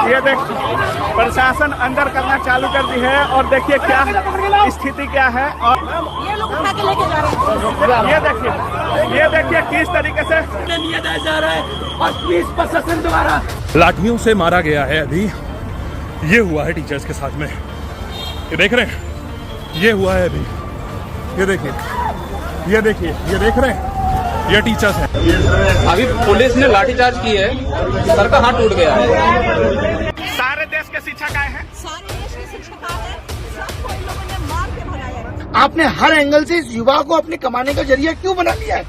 ये देख प्रशासन अंदर करना चालू कर दी है और देखिए क्या स्थिति क्या है। और ये लोग उठा के लेके जा रहे हैं। ये देखिए किस तरीके से लिया जा रहा है और पुलिस प्रशासन द्वारा लाठियों से मारा गया है। अभी ये हुआ है टीचर्स के साथ में, ये देख रहे हैं, ये हुआ है अभी। ये देखिए, ये देखिए, ये देख रहे हैं, ये टीचर्स हैं। अभी पुलिस ने लाठीचार्ज की है, सर का हाथ टूट गया है। सारे देश के शिक्षक आए हैं, सारे देश के शिक्षक आए हैं, सबको इन लोगों ने मार के भगाया। आपने हर एंगल से इस युवा को अपने कमाने का जरिया क्यों बना लिया है?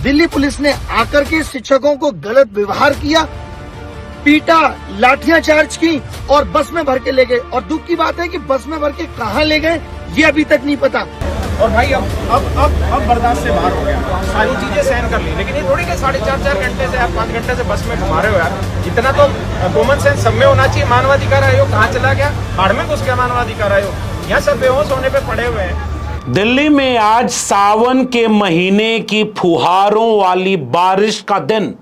दिल्ली पुलिस ने आकर के शिक्षकों को गलत व्यवहार किया, पीटा, लाठियां चार्ज की और बस में भर के ले गए। और दुख की बात है कि बस में भर के कहाँ ले गए ये अभी तक नहीं पता। और भाई अब बर्दाश्त से बाहर हो गया, सारी चीजें सहन कर ली, लेकिन ये थोड़ी कि 4.5 घंटे से आप 5 घंटे से बस में घुमा रहे हो यार। इतना तो कॉमन सेंस सब में होना चाहिए। मानवाधिकार आयोग कहाँ चला गया? हाड़ में घुस गया मानवाधिकार आयोग। यहाँ सब बेहोश होने पे पड़े हुए हैं। दिल्ली में आज सावन के महीने की फुहारों वाली बारिश का दिन।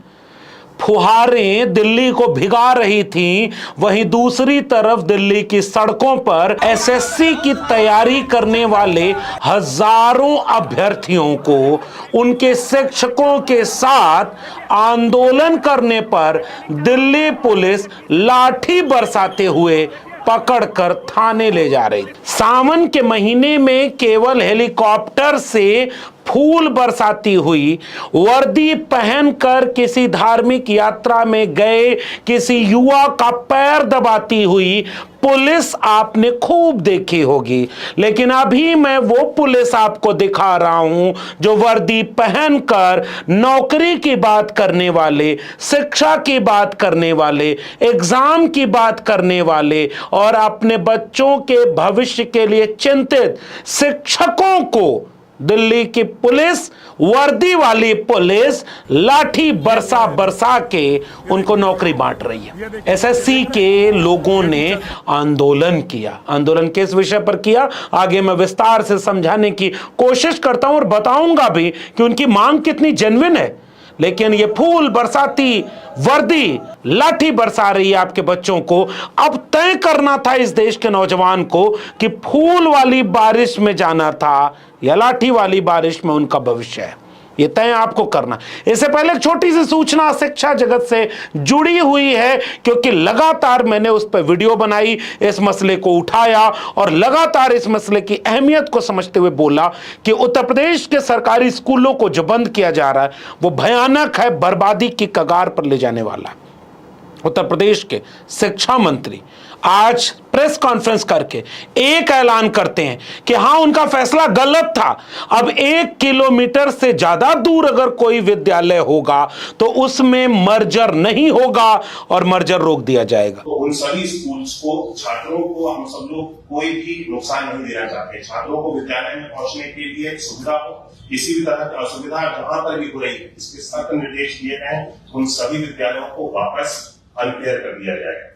फुहारें दिल्ली को भिगा रही थीं, वहीं दूसरी तरफ दिल्ली की सड़कों पर एसएससी की तैयारी करने वाले हजारों अभ्यर्थियों को उनके शिक्षकों के साथ आंदोलन करने पर दिल्ली पुलिस लाठी बरसाते हुए पकड़कर थाने ले जा रही। सावन के महीने में केवल हेलीकॉप्टर से फूल बरसाती हुई, वर्दी पहनकर किसी धार्मिक यात्रा में गए किसी युवा का पैर दबाती हुई पुलिस आपने खूब देखी होगी। लेकिन अभी मैं वो पुलिस आपको दिखा रहा हूं जो वर्दी पहनकर नौकरी की बात करने वाले, शिक्षा की बात करने वाले, एग्जाम की बात करने वाले और अपने बच्चों के भविष्य के लिए चिंतित शिक्षकों को दिल्ली की पुलिस, वर्दी वाली पुलिस लाठी बरसा बरसा के उनको नौकरी बांट रही है। एसएससी के लोगों ने आंदोलन किया। आंदोलन किस विषय पर किया आगे मैं विस्तार से समझाने की कोशिश करता हूं और बताऊंगा भी कि उनकी मांग कितनी जेन्युइन है। लेकिन ये फूल बरसाती वर्दी लाठी बरसा रही है आपके बच्चों को। अब तय करना था इस देश के नौजवान को कि फूल वाली बारिश में जाना था या लाठी वाली बारिश में उनका भविष्य है। ये तय आपको करना। इससे पहले एक छोटी सी सूचना शिक्षा जगत से जुड़ी हुई है, क्योंकि लगातार मैंने उस पर वीडियो बनाई, इस मसले को उठाया और लगातार इस मसले की अहमियत को समझते हुए बोला कि उत्तर प्रदेश के सरकारी स्कूलों को जो बंद किया जा रहा है वो भयानक है, बर्बादी की कगार पर ले जाने वाला है। उत्तर प्रदेश के शिक्षा मंत्री आज प्रेस कॉन्फ्रेंस करके एक ऐलान करते हैं कि हां उनका फैसला गलत था। अब 1 किलोमीटर से ज्यादा दूर अगर कोई विद्यालय होगा तो उसमें मर्जर नहीं होगा और मर्जर रोक दिया जाएगा। तो उन सभी स्कूल्स को, छात्रों को हम सब लोग कोई भी नुकसान नहीं देना चाहते। छात्रों को विद्यालय में पहुंचने के लिए सुविधा हो, किसी भी तरह की असुविधा जहां पर भी हो रही है इसके सख्त निर्देश दिए गए हैं। उन सभी विद्यालयों को वापस अनक्लियर कर दिया जाएगा।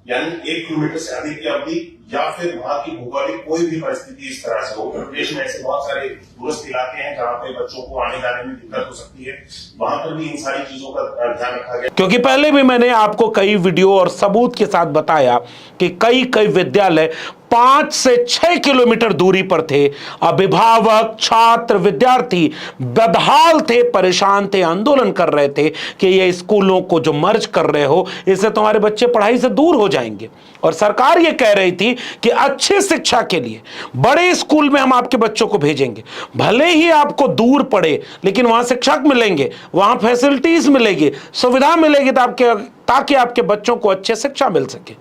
यानी 1 किलोमीटर से अधिक की अवधि या फिर वहां की भौगोलिक कोई भी परिस्थिति इस तरह से हो। उत्तर प्रदेश में ऐसे बहुत सारे दूरस्थ इलाके हैं जहां पे बच्चों को आने जाने में दिक्कत हो सकती है, वहां पर भी इन सारी चीजों का ध्यान रखा गया। क्योंकि पहले भी मैंने आपको कई वीडियो और सबूत के साथ बताया कि कई विद्यालय 5 से 6 किलोमीटर दूरी पर थे। अभिभावक, छात्र, विद्यार्थी बदहाल थे, परेशान थे, आंदोलन कर रहे थे कि ये स्कूलों को जो मर्ज कर रहे हो इससे तुम्हारे बच्चे पढ़ाई से दूर हो जाएंगे। और सरकार ये कह रही थी कि अच्छी शिक्षा के लिए बड़े स्कूल में हम आपके बच्चों को भेजेंगे, भले ही आपको दूर पड़े लेकिन वहां शिक्षक मिलेंगे, वहां फैसिलिटीज मिलेगी, सुविधा मिलेगी ताकि आपके बच्चों को अच्छे शिक्षा मिल सके।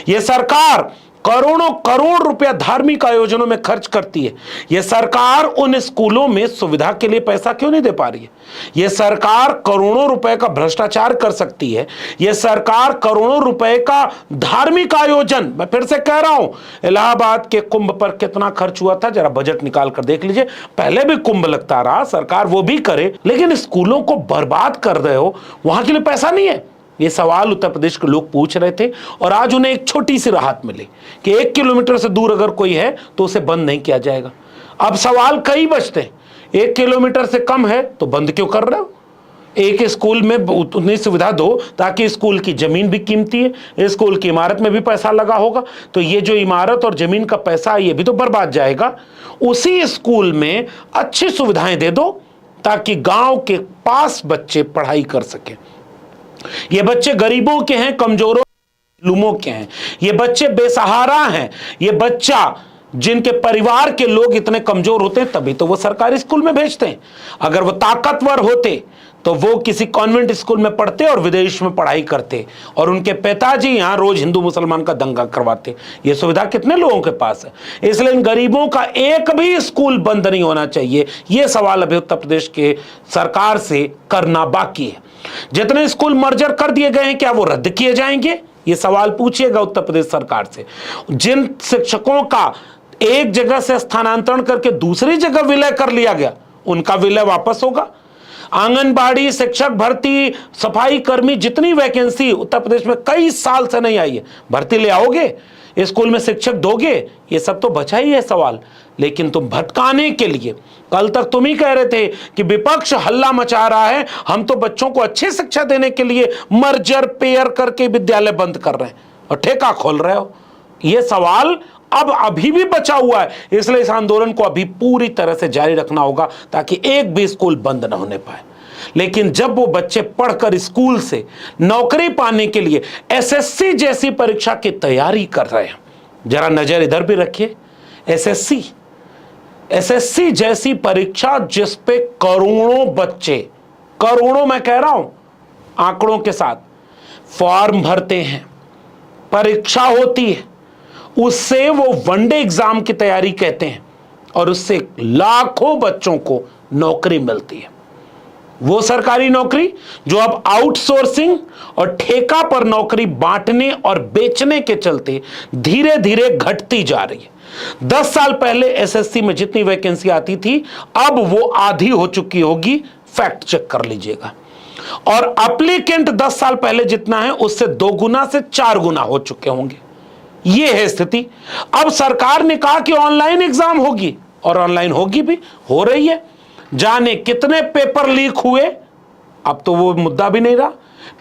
यह सरकार करोड़ों करोड़ रुपया धार्मिक आयोजनों में खर्च करती है। यह सरकार उन स्कूलों में सुविधा के लिए पैसा क्यों नहीं दे पा रही है? यह सरकार करोड़ों रुपए का भ्रष्टाचार कर सकती है। यह सरकार करोड़ों रुपए का धार्मिक आयोजन, मैं फिर से कह रहा हूं, इलाहाबाद के कुंभ पर कितना खर्च हुआ था जरा बजट निकाल कर देख लीजिए। पहले भी कुंभ लगता रहा, सरकार वो भी करे, लेकिन स्कूलों को बर्बाद कर रहे हो, वहां के लिए पैसा नहीं है। ये सवाल उत्तर प्रदेश के लोग पूछ रहे थे और आज उन्हें एक छोटी सी राहत मिली कि 1 किलोमीटर से दूर अगर कोई है तो उसे बंद नहीं किया जाएगा। अब सवाल कई बचते हैं, 1 किलोमीटर से कम है तो बंद क्यों कर रहे हो? एक स्कूल में उतनी सुविधा दो ताकि स्कूल की जमीन भी कीमती है, स्कूल की इमारत में भी पैसा लगा होगा, तो ये जो इमारत और जमीन का पैसा है ये भी तो बर्बाद जाएगा। उसी स्कूल में अच्छी सुविधाएं दे दो ताकि गांव के पास बच्चे पढ़ाई कर सकें। ये बच्चे गरीबों के हैं, कमजोरों लुमों के हैं, ये बच्चे बेसहारा हैं, ये बच्चा जिनके परिवार के लोग इतने कमजोर होते हैं तभी तो वो सरकारी स्कूल में भेजते हैं। अगर वो ताकतवर होते तो वो किसी कॉन्वेंट स्कूल में पढ़ते और विदेश में पढ़ाई करते और उनके पिताजी यहां रोज हिंदू मुसलमान का दंगा करवाते। ये सुविधा कितने लोगों के पास है? इसलिए इन गरीबों का एक भी स्कूल बंद नहीं होना चाहिए। ये सवाल अभी उत्तर प्रदेश के सरकार से करना बाकी है। जितने स्कूल मर्जर कर दिए गए हैं क्या वो रद्द किए जाएंगे? ये सवाल पूछिएगा उत्तर प्रदेश सरकार से। जिन शिक्षकों का एक जगह से स्थानांतरण करके दूसरी जगह विलय कर लिया गया उनका विलय वापस होगा। आंगनबाड़ी शिक्षक भर्ती, सफाई कर्मी, जितनी वैकेंसी उत्तर प्रदेश में कई साल से नहीं आई है, भर्ती ले आओगे, स्कूल में शिक्षक दोगे? ये सब तो बचा ही है सवाल। लेकिन तुम भटकाने के लिए, कल तक तुम ही कह रहे थे कि विपक्ष हल्ला मचा रहा है, हम तो बच्चों को अच्छी शिक्षा देने के लिए मर्जर पेयर करके विद्यालय बंद कर रहे हैं और ठेका खोल रहे हो। यह सवाल अब अभी भी बचा हुआ है, इसलिए इस आंदोलन को अभी पूरी तरह से जारी रखना होगा ताकि एक भी स्कूल बंद न होने पाए। लेकिन जब वो बच्चे पढ़कर स्कूल से नौकरी पाने के लिए एसएससी जैसी परीक्षा की तैयारी कर रहे हैं, जरा नजर इधर भी रखिए। एसएससी जैसी परीक्षा जिस पे करोड़ों बच्चे, करोड़ों मैं कह रहा हूं आंकड़ों के साथ, फॉर्म भरते हैं, परीक्षा होती है, उससे वो वनडे एग्जाम की तैयारी कहते हैं और उससे लाखों बच्चों को नौकरी मिलती है। वो सरकारी नौकरी जो अब आउटसोर्सिंग और ठेका पर नौकरी बांटने और बेचने के चलते धीरे धीरे घटती जा रही है। 10 साल पहले एसएससी में जितनी वैकेंसी आती थी अब वो आधी हो चुकी होगी, फैक्ट चेक कर लीजिएगा। और एप्लीकेंट 10 साल पहले जितना है उससे 2 गुना से 4 गुना हो चुके होंगे। यह है स्थिति। अब सरकार ने कहा कि ऑनलाइन एग्जाम होगी और ऑनलाइन होगी भी, हो रही है। जाने कितने पेपर लीक हुए, अब तो वो मुद्दा भी नहीं रहा,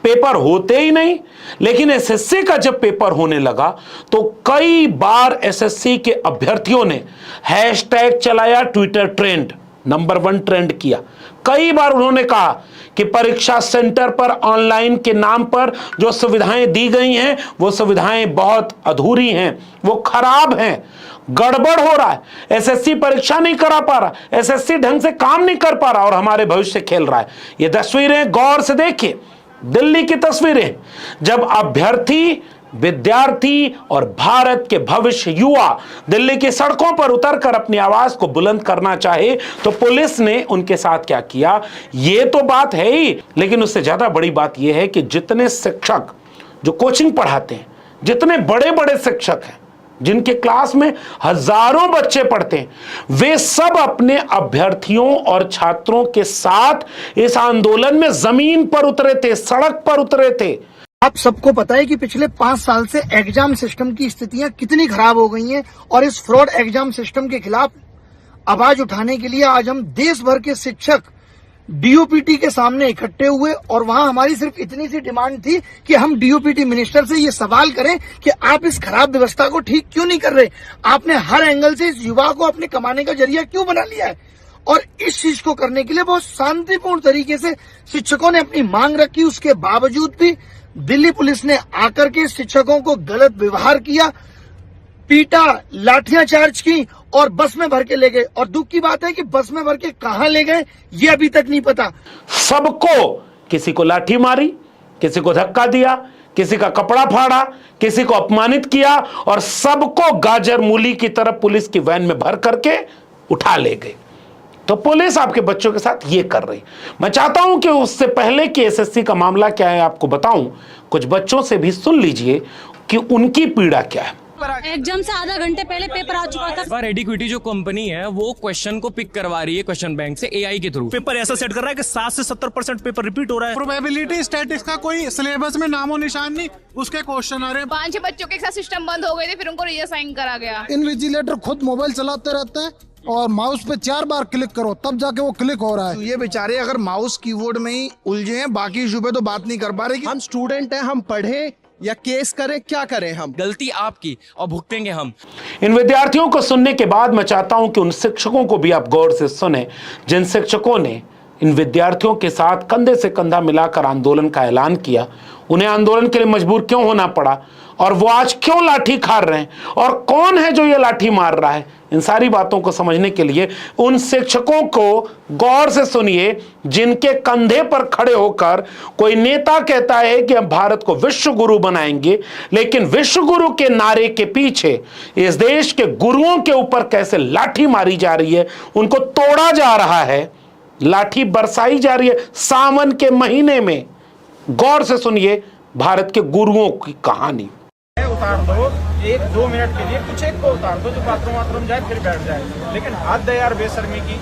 पेपर होते ही नहीं। लेकिन एसएससी का जब पेपर होने लगा तो कई बार एसएससी के अभ्यर्थियों ने हैशटैग चलाया, ट्विटर ट्रेंड नंबर 1 ट्रेंड किया। कई बार उन्होंने कहा कि परीक्षा सेंटर पर ऑनलाइन के नाम पर जो सुविधाएं दी गई हैं वो सुविधाएं बहुत अधूरी हैं, वो खराब हैं, गड़बड़ हो रहा है, एसएससी परीक्षा नहीं करा पा रहा, एसएससी ढंग से काम नहीं कर पा रहा और हमारे भविष्य से खेल रहा है। ये तस्वीरें गौर से देखिए, दिल्ली की तस्वीरें, जब अभ्यर्थी, विद्यार्थी और भारत के भविष्य युवा दिल्ली की सड़कों पर उतरकर अपनी आवाज को बुलंद करना चाहे तो पुलिस ने उनके साथ क्या किया, ये तो बात है ही। लेकिन उससे ज्यादा बड़ी बात यह है कि जितने शिक्षक जो कोचिंग पढ़ाते हैं, जितने बड़े बड़े शिक्षक हैं जिनके क्लास में हजारों बच्चे पढ़ते हैं, वे सब अपने अभ्यर्थियों और छात्रों के साथ इस आंदोलन में जमीन पर उतरे थे, सड़क पर उतरे थे। आप सबको पता है कि पिछले 5 साल से एग्जाम सिस्टम की स्थितियां कितनी खराब हो गई हैं और इस फ्रॉड एग्जाम सिस्टम के खिलाफ आवाज उठाने के लिए आज हम देश भर के शिक्षक डीओपीटी के सामने इकट्ठे हुए और वहां हमारी सिर्फ इतनी सी डिमांड थी कि हम डीओपीटी मिनिस्टर से ये सवाल करें कि आप इस खराब व्यवस्था को ठीक क्यों नहीं कर रहे। आपने हर एंगल से इस युवा को अपने कमाने का जरिया क्यों बना लिया है। और इस चीज को करने के लिए बहुत शांतिपूर्ण तरीके से शिक्षकों ने अपनी मांग रखी। उसके बावजूद भी दिल्ली पुलिस ने आकर के शिक्षकों को गलत व्यवहार किया, पीटा, लाठियां चार्ज की और बस में भर के ले गए। और दुख की बात है कि बस में भर के कहां ले गए ये अभी तक नहीं पता। सबको, किसी को लाठी मारी, किसी को धक्का दिया, किसी का कपड़ा फाड़ा, किसी को अपमानित किया और सबको गाजर मूली की तरह पुलिस की वैन में भर करके उठा ले गए। तो पुलिस आपके बच्चों के साथ ये कर रही। मैं चाहता हूं कि उससे पहले कि एसएससी का मामला क्या है आपको बताऊं, कुछ बच्चों से भी सुन लीजिए कि उनकी पीड़ा क्या है। एग्जाम से आधा घंटे पहले पेपर आ चुका था। रेडिक्विटी जो कंपनी है वो क्वेश्चन को पिक करवा रही है क्वेश्चन बैंक से एआई के थ्रू। पेपर ऐसा सेट कर रहा है कि 60 से 70% पेपर रिपीट हो रहा है। प्रोबेबिलिटी स्टैटिस्टिक्स का कोई सिलेबस में नामो निशान नहीं, उसके क्वेश्चन आ रहे हैं। 5-6 बच्चों के साथ सिस्टम बंद हो गए थे, फिर उनको रीअसाइन करा गया। इन्विजिलेटर खुद मोबाइल चलाते रहते हैं, और माउस पे 4 बार क्लिक करो तब जाके वो क्लिक हो रहा है। ये बेचारे अगर माउस कीबोर्ड में ही उलझे हैं, बाकी इशू पे तो बात नहीं कर पा रहे। हम स्टूडेंट हैं, हम पढ़ें या केस करें, क्या करें? हम गलती आपकी और भुगतेंगे हम। इन विद्यार्थियों को सुनने के बाद मैं चाहता हूं कि उन शिक्षकों को भी आप गौर से सुने जिन शिक्षकों ने इन विद्यार्थियों के साथ कंधे से कंधा मिलाकर आंदोलन का ऐलान किया। उन्हें आंदोलन के लिए मजबूर क्यों होना पड़ा और वो आज क्यों लाठी खा रहे हैं और कौन है जो ये लाठी मार रहा है। इन सारी बातों को समझने के लिए उन शिक्षकों को गौर से सुनिए जिनके कंधे पर खड़े होकर कोई नेता कहता है कि हम भारत को विश्व गुरु बनाएंगे, लेकिन विश्व गुरु के नारे के पीछे इस देश के गुरुओं के ऊपर कैसे लाठी मारी जा रही है, उनको तोड़ा जा रहा है, लाठी बरसाई जा रही है सावन के महीने में। गौर से सुनिए भारत के गुरुओं की कहानी। उतार दो 1-2 मिनट के लिए, कुछ एक को उतार दो जो बाथरूम जाए फिर बैठ जाए, लेकिन हद है यार बेशर्मी की।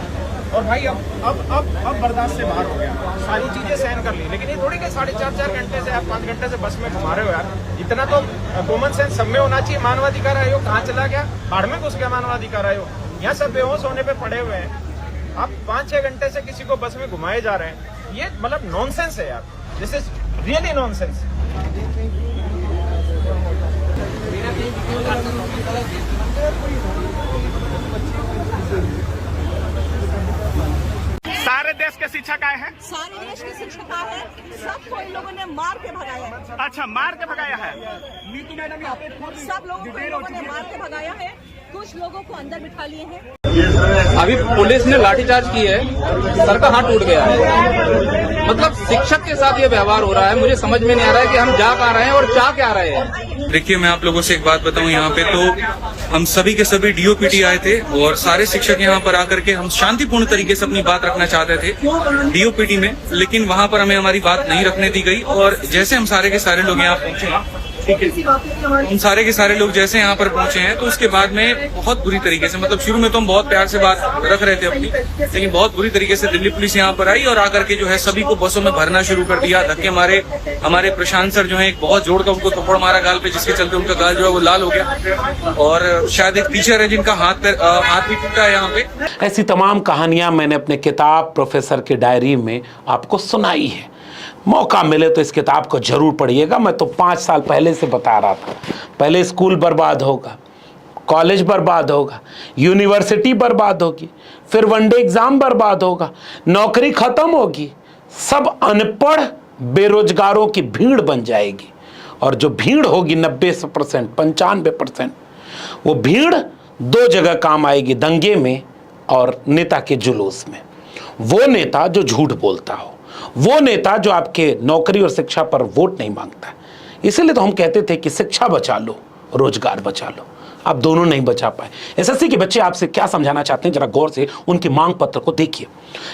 और भाई अब बर्दाश्त से बाहर हो गया, सारी चीजें सहन कर ली, लेकिन ये थोड़ी कि 4.5 घंटे से आप 5 घंटे से बस में घुमा रहे हो यार। इतना तो कॉमन सेंस सब में होना चाहिए। मानवाधिकार आयोग कहाँ चला गया? बाढ़ में घुस गया मानवाधिकार आयोग। यहाँ सब बेहोश होने पे पड़े हुए हैं, आप 5-6 घंटे से किसी को बस में घुमाए जा रहे हैं। ये मतलब नॉनसेंस है यार, दिस इज रियली नॉनसेंस। सारे देश के शिक्षक आए हैं, सारे देश के शिक्षक आए हैं, सबको इन लोगों ने मार के भगाया है। अच्छा, मार के भगाया है। सब लोगों को इन लोगों ने मार के भगाया है, कुछ लोगों को अंदर बिठा लिए हैं। अभी पुलिस ने लाठीचार्ज की है, सर का हाथ टूट गया है। मतलब शिक्षक के साथ ये व्यवहार हो रहा है, मुझे समझ में नहीं आ रहा है कि हम जा कहाँ रहे हैं और जा क्या रहे हैं। देखिए, मैं आप लोगों से एक बात बताऊं, यहाँ पे तो हम सभी के सभी डीओपीटी आए थे और सारे शिक्षक यहाँ पर आकर के हम शांतिपूर्ण तरीके से अपनी बात रखना चाहते थे डीओपीटी में, लेकिन वहाँ पर हमें हमारी बात नहीं रखने दी गई। और जैसे हम सारे के सारे लोग यहाँ पहुंचे, हम सारे के सारे लोग जैसे यहाँ पर पहुंचे हैं, तो उसके बाद में बहुत बुरी तरीके से, मतलब शुरू में तो हम बहुत प्यार से बात रख रहे थे अपनी, लेकिन बहुत बुरी तरीके से दिल्ली पुलिस यहाँ पर आई और आकर के जो है सभी को बसों में भरना शुरू कर दिया, धक्के मारे। हमारे प्रशांत सर जो है एक बहुत जोर का उनको थप्पड़ मारा गाल पे, जिसके चलते उनका गाल जो है वो लाल हो गया। और शायद एक टीचर है जिनका हाथ भी टूटा है यहाँ पे। ऐसी तमाम कहानियां मैंने अपने किताब प्रोफेसर की डायरी में आपको सुनाई है। मौका मिले तो इस किताब को जरूर पढ़िएगा। मैं तो 5 साल पहले से बता रहा था, पहले स्कूल बर्बाद होगा, कॉलेज बर्बाद होगा, यूनिवर्सिटी बर्बाद होगी, फिर वनडे एग्जाम बर्बाद होगा, नौकरी खत्म होगी, सब अनपढ़ बेरोजगारों की भीड़ बन जाएगी। और जो भीड़ होगी 90%, 95%, वो भीड़ 2 जगह काम आएगी, दंगे में और नेता के जुलूस में। वो नेता जो झूठ बोलता हो, वो नेता जो आपके नौकरी और शिक्षा पर वोट नहीं मांगता। इसीलिए तो हम कहते थे कि शिक्षा बचा लो, रोजगार बचा लो। आप दोनों नहीं बचा पाए। एसएससी के बच्चे आपसे क्या समझाना चाहते हैं, जरा गौर से उनकी मांग पत्र को देखिए।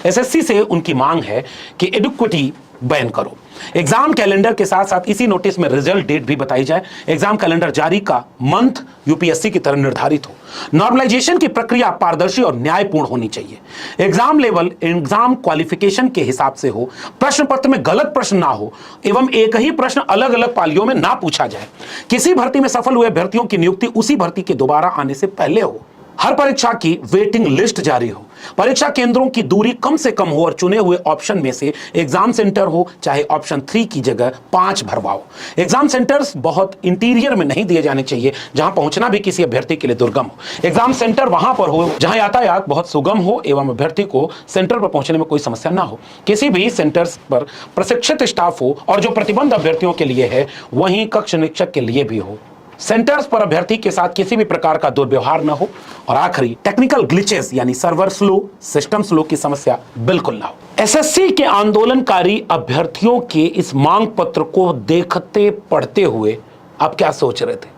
एसएससी से उनकी मांग है कि एडुक्विटी बैन करो। एग्जाम कैलेंडर के साथ साथ इसी नोटिस में रिजल्ट डेट भी बताई जाए। एग्जाम कैलेंडर जारी का मंथ यूपीएससी की तरह निर्धारित हो। नॉर्मलाइजेशन की प्रक्रिया पारदर्शी और न्यायपूर्ण होनी चाहिए। एग्जाम लेवल एग्जाम क्वालिफिकेशन के हिसाब से हो, प्रश्न पत्र में गलत प्रश्न ना हो एवं एक ही प्रश्न अलग अलग पालियों में ना पूछा जाए। किसी भर्ती में सफल हुए अभ्यर्थियों की नियुक्ति उसी भर्ती के दोबारा आने से पहले हो। हर परीक्षा की वेटिंग लिस्ट जारी हो। परीक्षा केंद्रों की दूरी कम से कम हो और चुने हुए ऑप्शन में से एग्जाम सेंटर हो चाहे ऑप्शन 3 की जगह 5 भरवाओ। एग्जाम सेंटर्स बहुत इंटीरियर में नहीं दिए जाने चाहिए जहां पहुंचना भी किसी अभ्यर्थी के लिए दुर्गम हो। एग्जाम सेंटर वहां पर हो जहां यातायात बहुत सुगम हो एवं अभ्यर्थी को सेंटर पर पहुंचने में कोई समस्या ना हो। किसी भी सेंटर्स पर प्रशिक्षित स्टाफ हो और जो प्रतिबंध अभ्यर्थियों के लिए है वहीं कक्ष निरीक्षक के लिए भी हो। सेंटर्स पर अभ्यर्थी के साथ किसी भी प्रकार का दुर्व्यवहार न हो। और आखिरी, टेक्निकल ग्लिचेस यानी सर्वर स्लो, सिस्टम स्लो की समस्या बिल्कुल ना हो। एसएससी के आंदोलनकारी अभ्यर्थियों के इस मांग पत्र को देखते पढ़ते हुए आप क्या सोच रहे थे?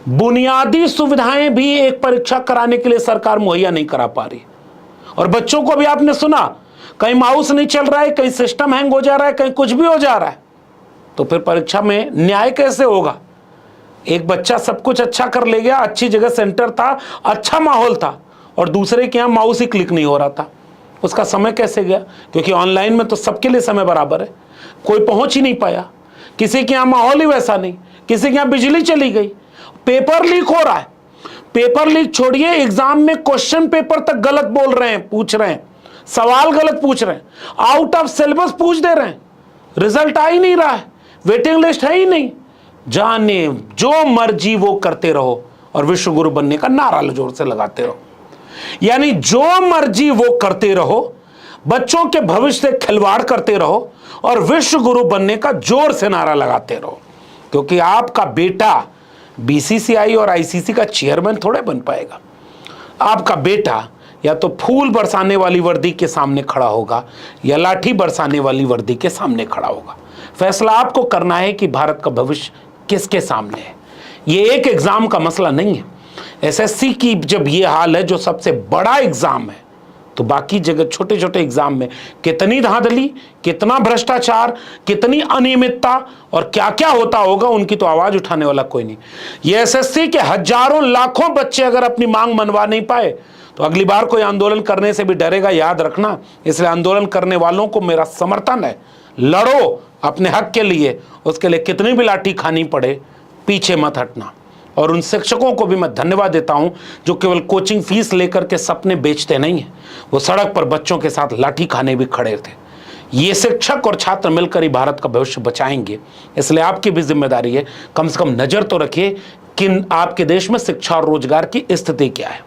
बुनियादी सुविधाएं भी एक परीक्षा कराने के लिए सरकार मुहैया नहीं करा पा रही। और बच्चों को भी आपने सुना, कहीं माउस नहीं चल रहा है, कहीं सिस्टम हैंग हो जा रहा है, कहीं कुछ भी हो जा रहा है। तो फिर परीक्षा में न्याय कैसे होगा? एक बच्चा सब कुछ अच्छा कर ले गया, अच्छी जगह सेंटर था, अच्छा माहौल था, और दूसरे के यहाँ माउस ही क्लिक नहीं हो रहा था। उसका समय कैसे गया? क्योंकि ऑनलाइन में तो सबके लिए समय बराबर है, कोई पहुंच ही नहीं पाया। किसी के यहाँ माहौल ही वैसा नहीं, किसी के यहाँ बिजली चली गई, पेपर लीक हो रहा है। पेपर लीक छोड़िए, एग्जाम में क्वेश्चन पेपर तक गलत बोल रहे हैं, पूछ रहे हैं, सवाल गलत पूछ रहे हैं, आउट ऑफ सिलेबस पूछ दे रहे हैं, रिजल्ट आ ही नहीं रहा है, वेटिंग लिस्ट है ही नहीं। जाने जो मर्जी वो करते रहो और विश्व गुरु बनने का नारा जोर से लगाते रहो। यानी जो मर्जी वो करते रहो, बच्चों के भविष्य से खिलवाड़ करते रहो और विश्व गुरु बनने का जोर से नारा लगाते रहो, क्योंकि आपका बेटा बीसीसीआई और आईसीसी का चेयरमैन थोड़े बन पाएगा। आपका बेटा या तो फूल बरसाने वाली वर्दी के सामने खड़ा होगा या लाठी बरसाने वाली वर्दी के सामने खड़ा होगा। फैसला आपको करना है कि भारत का भविष्य किसके सामने है। ये एक एग्जाम का मसला नहीं है। एसएससी की जब ये हाल है, जो सबसे बड़ा एग्जाम है, तो बाकी जगह छोटे छोटे एग्जाम में कितनी धांधली, कितना भ्रष्टाचार, कितनी अनियमितता और क्या क्या होता होगा, उनकी तो आवाज उठाने वाला कोई नहीं। ये एसएससी के हजारों लाखों बच्चे अगर अपनी मांग मनवा नहीं पाए तो अगली बार कोई आंदोलन करने से भी डरेगा, याद रखना। इसलिए आंदोलन करने वालों को मेरा समर्थन है, लड़ो अपने हक के लिए, उसके लिए कितनी भी लाठी खानी पड़े, पीछे मत हटना। और उन शिक्षकों को भी मैं धन्यवाद देता हूं जो केवल कोचिंग फीस लेकर के सपने बेचते नहीं हैं, वो सड़क पर बच्चों के साथ लाठी खाने भी खड़े थे। ये शिक्षक और छात्र मिलकर ही भारत का भविष्य बचाएंगे। इसलिए आपकी भी जिम्मेदारी है, कम से कम नजर तो रखिए कि आपके देश में शिक्षा और रोजगार की स्थिति क्या है।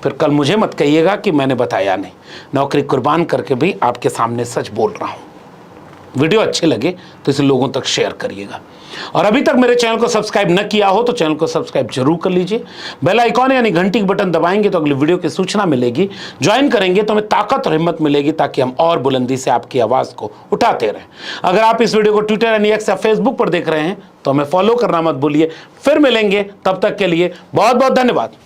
फिर कल मुझे मत कहिएगा कि मैंने बताया नहीं। नौकरी कुर्बान करके भी आपके सामने सच बोल रहा हूं। वीडियो अच्छे लगे तो इसे लोगों तक शेयर करिएगा। और अभी तक मेरे चैनल को सब्सक्राइब न किया हो तो चैनल को सब्सक्राइब जरूर कर लीजिए। बेल आइकॉन यानी घंटी की बटन दबाएंगे तो अगली वीडियो की सूचना मिलेगी। ज्वाइन करेंगे तो हमें ताकत और हिम्मत मिलेगी, ताकि हम और बुलंदी से आपकी आवाज को उठाते रहें। अगर आप इस वीडियो को ट्विटर यानी एक्स या फेसबुक पर देख रहे हैं तो हमें फॉलो करना मत भूलिए। फिर मिलेंगे, तब तक के लिए बहुत बहुत धन्यवाद।